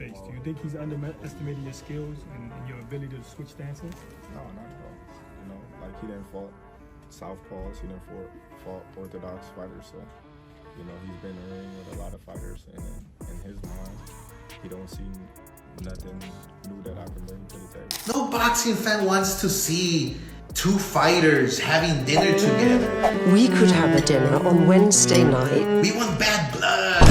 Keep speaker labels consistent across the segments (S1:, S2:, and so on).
S1: face, do you think he's underestimated your skills and your ability to switch stances?
S2: No, not at all. You know, like he didn't fought southpaws, he didn't fought orthodox fighters, so you know he's been in the ring with a lot of fighters, and in his mind, he don't see nothing new that I can bring to the table.
S3: No boxing fan wants to see two fighters having dinner together.
S4: We could have a dinner on Wednesday night.
S3: We want bad blood.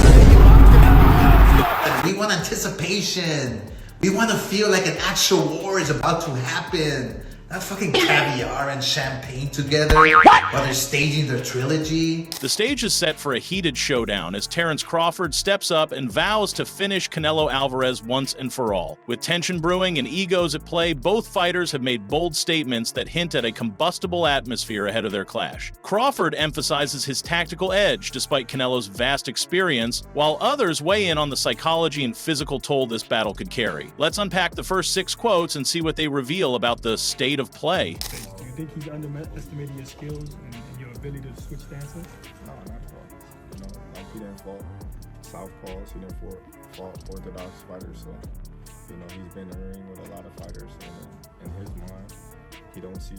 S3: We want anticipation. We want to feel like an actual war is about to happen. Not fucking caviar and champagne together while they're staging their trilogy.
S5: The stage is set for a heated showdown as Terence Crawford steps up and vows to finish Canelo Alvarez once and for all. With tension brewing and egos at play, both fighters have made bold statements that hint at a combustible atmosphere ahead of their clash. Crawford emphasizes his tactical edge despite Canelo's vast experience, while others weigh in on the psychology and physical toll this battle could carry. Let's unpack the first 6 quotes and see what they reveal about the state of play.
S1: Do you think he's underestimated your skills and your ability to switch stances?
S2: No, not at all. You know, like he didn't fought southpaws, he didn't fought orthodox fighters, so you know he's been in the ring with a lot of fighters, and in his mind, he don't see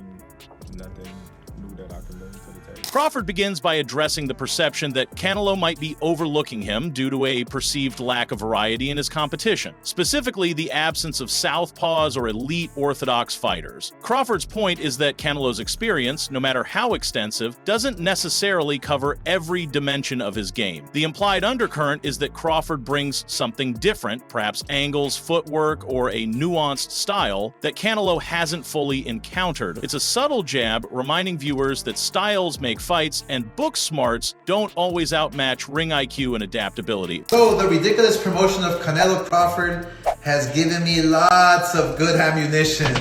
S2: nothing new that I can bring to the table.
S5: Crawford begins by addressing the perception that Canelo might be overlooking him due to a perceived lack of variety in his competition, specifically the absence of southpaws or elite orthodox fighters. Crawford's point is that Canelo's experience, no matter how extensive, doesn't necessarily cover every dimension of his game. The implied undercurrent is that Crawford brings something different, perhaps angles, footwork, or a nuanced style that Canelo hasn't fully encountered. It's a subtle jab reminding viewers that styles make fights and book smarts don't always outmatch ring IQ and adaptability.
S3: So the ridiculous promotion of Canelo Crawford has given me lots of good ammunition.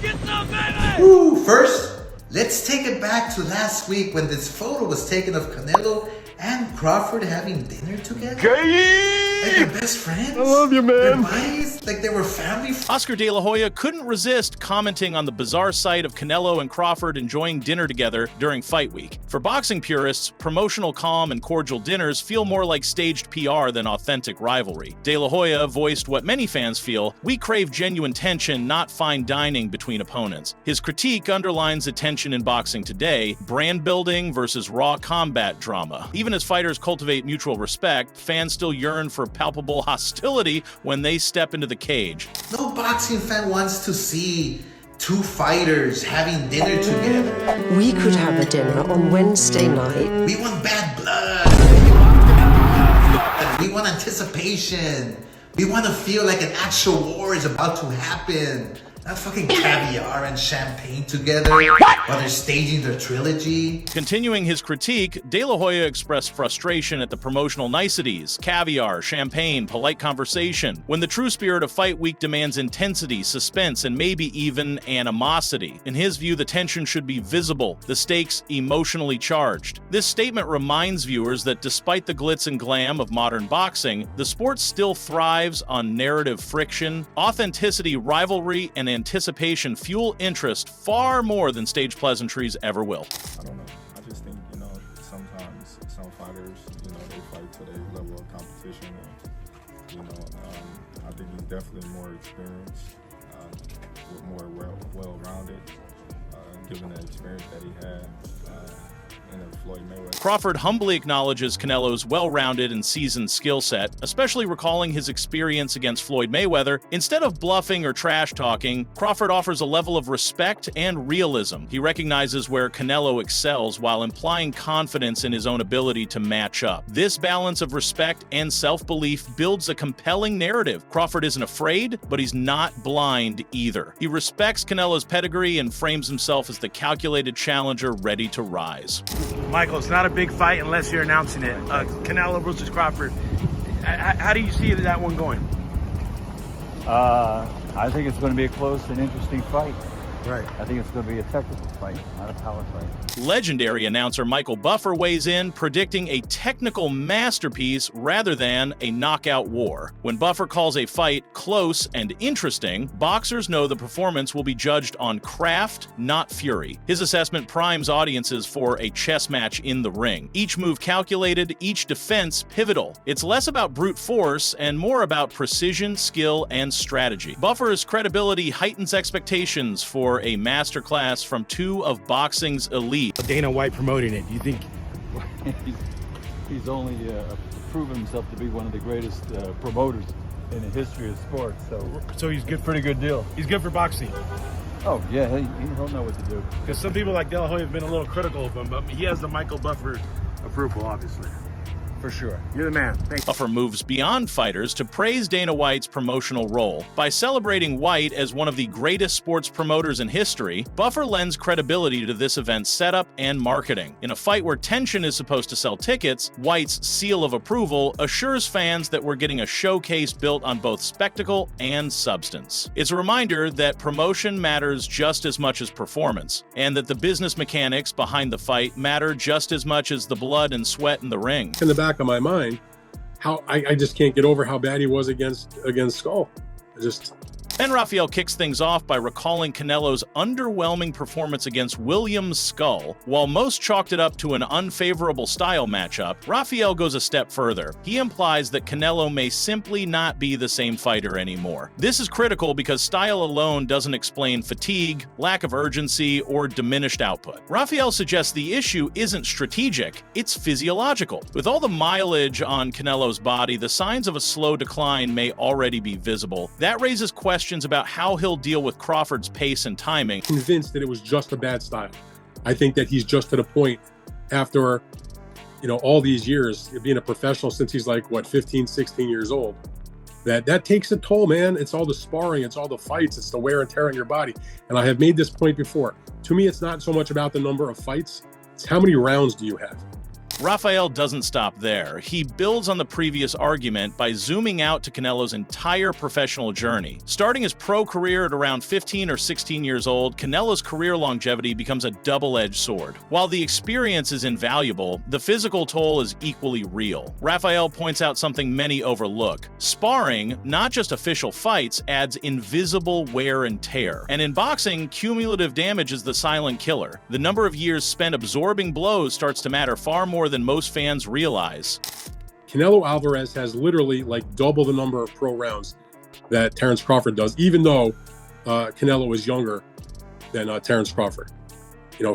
S6: Get some, baby!
S3: Woo, first, let's take it back to last week when this photo was taken of Canelo and Crawford having dinner together. Like they're best friends.
S1: I love you, man.
S3: They're buddies, like they were family.
S5: Oscar De La Hoya couldn't resist commenting on the bizarre sight of Canelo and Crawford enjoying dinner together during fight week. For boxing purists, promotional calm and cordial dinners feel more like staged PR than authentic rivalry. De La Hoya voiced what many fans feel: we crave genuine tension, not fine dining between opponents. His critique underlines the tension in boxing today: brand building versus raw combat drama. Even as fighters cultivate mutual respect, fans still yearn for palpable hostility when they step into the cage.
S3: No boxing fan wants to see two fighters having dinner together.
S4: We could have a dinner on Wednesday night.
S3: We want bad blood. We want anticipation. We want to feel like an actual war is about to happen. Not fucking caviar and champagne together while they're staging their trilogy.
S5: Continuing his critique, De La Hoya expressed frustration at the promotional niceties: caviar, champagne, polite conversation, when the true spirit of fight week demands intensity, suspense, and maybe even animosity. In his view, the tension should be visible, the stakes emotionally charged. This statement reminds viewers that despite the glitz and glam of modern boxing, the sport still thrives on narrative friction, authenticity, rivalry, and anticipation fuel interest far more than stage pleasantries ever will.
S2: I don't know. I just think, you know, sometimes some fighters, you know, they fight to their level of competition. And, you know, I think he's definitely more experienced, more well-rounded, given the experience that he had in Floyd Mayweather.
S5: Crawford humbly acknowledges Canelo's well-rounded and seasoned skill set, especially recalling his experience against Floyd Mayweather. Instead of bluffing or trash-talking, Crawford offers a level of respect and realism. He recognizes where Canelo excels while implying confidence in his own ability to match up. This balance of respect and self-belief builds a compelling narrative. Crawford isn't afraid, but he's not blind either. He respects Canelo's pedigree and frames himself as the calculated challenger ready to rise.
S6: Michael, it's not a big fight unless you're announcing it. Canelo versus Crawford. How do you see that one going?
S7: I think it's going to be a close and interesting fight.
S3: Right.
S7: I think it's going to be a technical. fight, not a power fight.
S5: Legendary announcer Michael Buffer weighs in, predicting a technical masterpiece rather than a knockout war. When Buffer calls a fight close and interesting, boxers know the performance will be judged on craft, not fury. His assessment primes audiences for a chess match in the ring. Each move calculated, each defense pivotal. It's less about brute force and more about precision, skill, and strategy. Buffer's credibility heightens expectations for a masterclass from two of boxing's elite.
S6: Dana White promoting it. Do you think
S7: he's only proven himself to be one of the greatest promoters in the history of sports?
S6: so? He's good, pretty good deal. He's good for boxing.
S7: Oh yeah, he'll know what to do.
S6: Because some people like De La Hoya have been a little critical of him, but he has the Michael Buffer approval, obviously. For sure. You're the man. Thank you.
S5: Buffer moves beyond fighters to praise Dana White's promotional role. By celebrating White as one of the greatest sports promoters in history, Buffer lends credibility to this event's setup and marketing. In a fight where tension is supposed to sell tickets, White's seal of approval assures fans that we're getting a showcase built on both spectacle and substance. It's a reminder that promotion matters just as much as performance, and that the business mechanics behind the fight matter just as much as the blood and sweat in the ring.
S8: In the back of my mind, how I just can't get over how bad he was against Skull.
S5: Then Rafael kicks things off by recalling Canelo's underwhelming performance against William Skull. While most chalked it up to an unfavorable style matchup, Rafael goes a step further. He implies that Canelo may simply not be the same fighter anymore. This is critical because style alone doesn't explain fatigue, lack of urgency, or diminished output. Rafael suggests the issue isn't strategic, it's physiological. With all the mileage on Canelo's body, the signs of a slow decline may already be visible. That raises questions about how he'll deal with Crawford's pace and timing.
S8: Convinced that it was just a bad style. I think that he's just to the point after, all these years of being a professional since he's like, 15, 16 years old, that takes a toll, man. It's all the sparring, it's all the fights, it's the wear and tear on your body. And I have made this point before. To me, it's not so much about the number of fights, it's how many rounds do you have.
S5: Rafael doesn't stop there. He builds on the previous argument by zooming out to Canelo's entire professional journey. Starting his pro career at around 15 or 16 years old, Canelo's career longevity becomes a double-edged sword. While the experience is invaluable, the physical toll is equally real. Rafael points out something many overlook. Sparring, not just official fights, adds invisible wear and tear. And in boxing, cumulative damage is the silent killer. The number of years spent absorbing blows starts to matter far more than most fans realize.
S8: Canelo Alvarez has literally double the number of pro rounds that Terence Crawford does, even though Canelo is younger than Terence Crawford.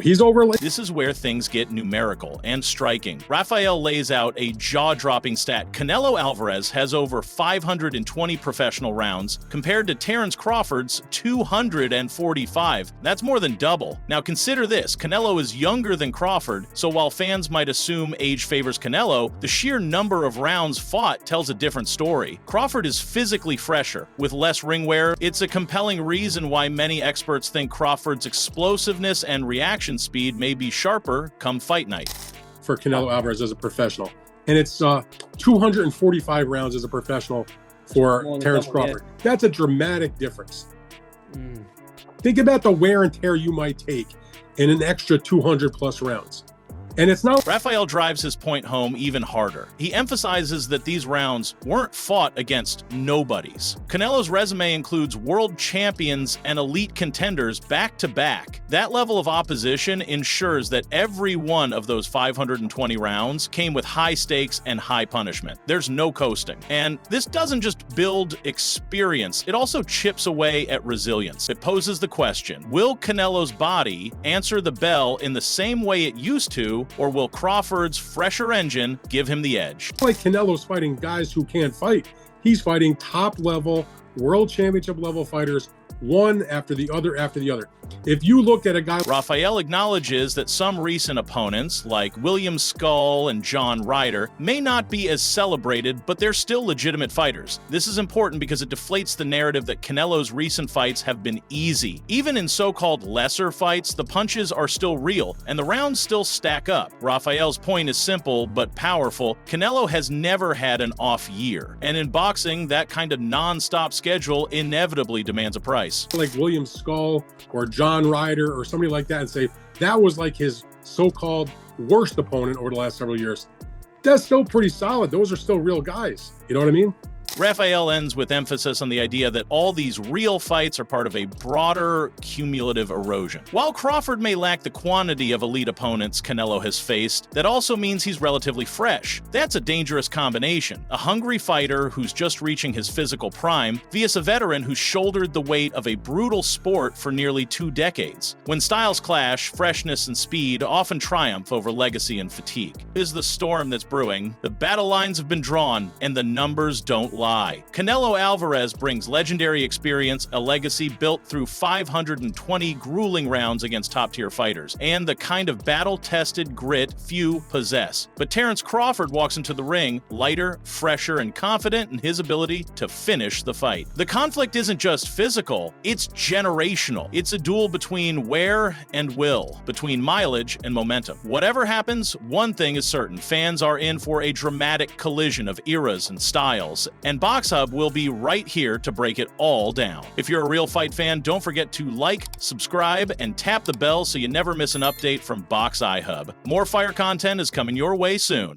S8: He's over.
S5: This is where things get numerical and striking. Rafael lays out a jaw-dropping stat. Canelo Alvarez has over 520 professional rounds compared to Terence Crawford's 245. That's more than double. Now consider this. Canelo is younger than Crawford, so while fans might assume age favors Canelo, the sheer number of rounds fought tells a different story. Crawford is physically fresher, with less ring wear. It's a compelling reason why many experts think Crawford's explosiveness and reaction speed may be sharper come fight night.
S8: For Canelo Alvarez as a professional. And it's 245 rounds as a professional for Terence Crawford. That's a dramatic difference. Think about the wear and tear you might take in an extra 200 plus rounds. And it's not.
S5: Rafael drives his point home even harder. He emphasizes that these rounds weren't fought against nobodies. Canelo's resume includes world champions and elite contenders back to back. That level of opposition ensures that every one of those 520 rounds came with high stakes and high punishment. There's no coasting. And this doesn't just build experience, it also chips away at resilience. It poses the question, will Canelo's body answer the bell in the same way it used to, or will Crawford's fresher engine give him the edge?
S8: Like Canelo's fighting guys who can't fight. He's fighting top-level, world championship-level fighters, one after the other after the other. If you look at a guy...
S5: Rafael acknowledges that some recent opponents, like William Skull and John Ryder, may not be as celebrated, but they're still legitimate fighters. This is important because it deflates the narrative that Canelo's recent fights have been easy. Even in so-called lesser fights, the punches are still real, and the rounds still stack up. Rafael's point is simple, but powerful. Canelo has never had an off year, and in boxing, that kind of non-stop schedule inevitably demands a price. price.
S8: Like William Skull or John Ryder or somebody like that and say that was like his so-called worst opponent over the last several years. That's still pretty solid. Those are still real guys. You know what I mean?
S5: Raphael ends with emphasis on the idea that all these real fights are part of a broader cumulative erosion. While Crawford may lack the quantity of elite opponents Canelo has faced, that also means he's relatively fresh. That's a dangerous combination. A hungry fighter who's just reaching his physical prime vs a veteran who's shouldered the weight of a brutal sport for nearly 2 decades. When styles clash, freshness and speed often triumph over legacy and fatigue. Is the storm that's brewing, the battle lines have been drawn, and the numbers don't lie. Canelo Alvarez brings legendary experience, a legacy built through 520 grueling rounds against top-tier fighters, and the kind of battle-tested grit few possess. But Terence Crawford walks into the ring lighter, fresher, and confident in his ability to finish the fight. The conflict isn't just physical, it's generational. It's a duel between where and will, between mileage and momentum. Whatever happens, one thing is certain: fans are in for a dramatic collision of eras and styles, and BoxiHub will be right here to break it all down. If you're a real fight fan, don't forget to like, subscribe, and tap the bell so you never miss an update from BoxiHub. More fire content is coming your way soon.